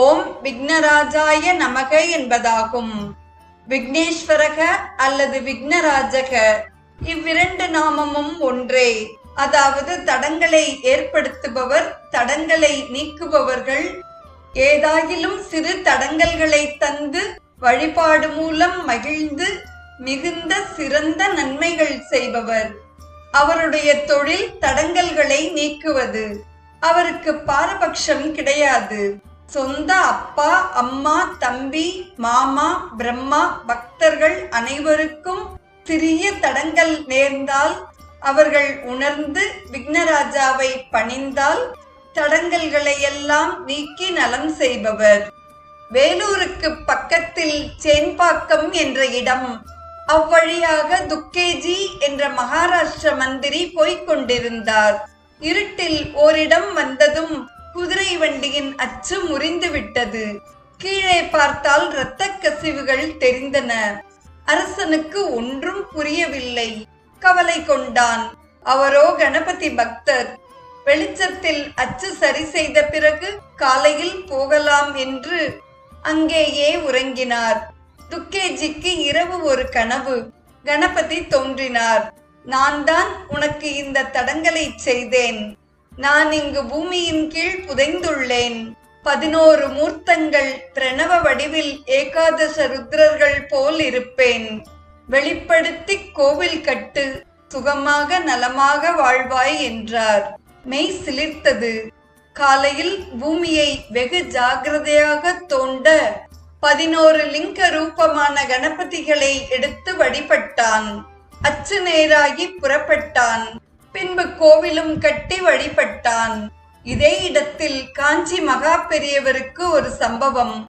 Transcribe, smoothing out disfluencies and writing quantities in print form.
ஓம் விக்னராஜாய நமக என்பதாகும். விக்னேஸ்வரக அல்லது விக்னராஜக இவ்விரண்டு நாமமும் ஒன்றே. அதாவது தடங்களை ஏற்படுத்துபவர், தடங்களை நீக்குபவர்கள், ஏதாயிலும் சிறு தடங்கல்களை தந்து வழிபாடு மூலம் மகிழ்ந்து மிகுந்த சிறந்த நன்மைகள் செய்பவர். அவருடைய தொழில் தடங்கல்களை நீக்குவது. அவருக்கு பாரபட்சம் கிடையாது. சொந்த அப்பா, அம்மா, தம்பி, மாமா, பிரம்மா, பக்தர்கள் அனைவருக்கும் சிறிய தடங்கல் நேர்ந்தால் அவர்கள் உணர்ந்து விக்னராஜாவை பணிந்தால் தடங்கல்களை எல்லாம் நீக்கி நலம் செய்பவர். வேலூருக்கு பக்கத்தில் சேன்பாக்கம் என்ற இடம். அவ்வழியாக துக்கேஜி என்ற மகாராஷ்டிர மந்திரி போய்கொண்டிருந்தார். இருட்டில் ஓரிடம் வந்ததும் குதிரை வண்டியின் அச்சு முறிந்து விட்டது. கீழே பார்த்தால் இரத்த கசிவுகள் தெரிந்தன. அரசனுக்கு ஒன்றும் புரியவில்லை. கவலை கொண்டான். அவரோ கணபதி பக்தர். வெளிச்சத்தில் அச்சு சரி செய்த பிறகு காலையில் போகலாம் என்று அங்கேயே உறங்கினார். துக்கேஜிக்கு இரவு ஒரு கனவு. கணபதி தோன்றினார். நான் தான் உனக்கு இந்த தடங்களை செய்தேன். நான் இங்கு பூமியின் கீழ் புதைந்துள்ளேன். 11 மூர்த்தங்கள் பிரணவ வடிவில் ஏகாதச ருத்ரர்கள் போல் இருப்பேன். வெளிப்படுத்தி கோவில் கட்டு, சுகமாக நலமாக வாழ்வாய் என்றார். மெய் சிலிர்த்தது. காலையில் பூமியை வெகு ஜாகிரதையாக தோண்ட 11 லிங்க ரூபமான கணபதிகளை எடுத்து வழிபட்டான். அச்சு நேராகி புறப்பட்டான். பின்பு கோவிலும் கட்டி வழிபட்டான். இதே இடத்தில் காஞ்சி மகா பெரியவருக்கு ஒரு சம்பவம்.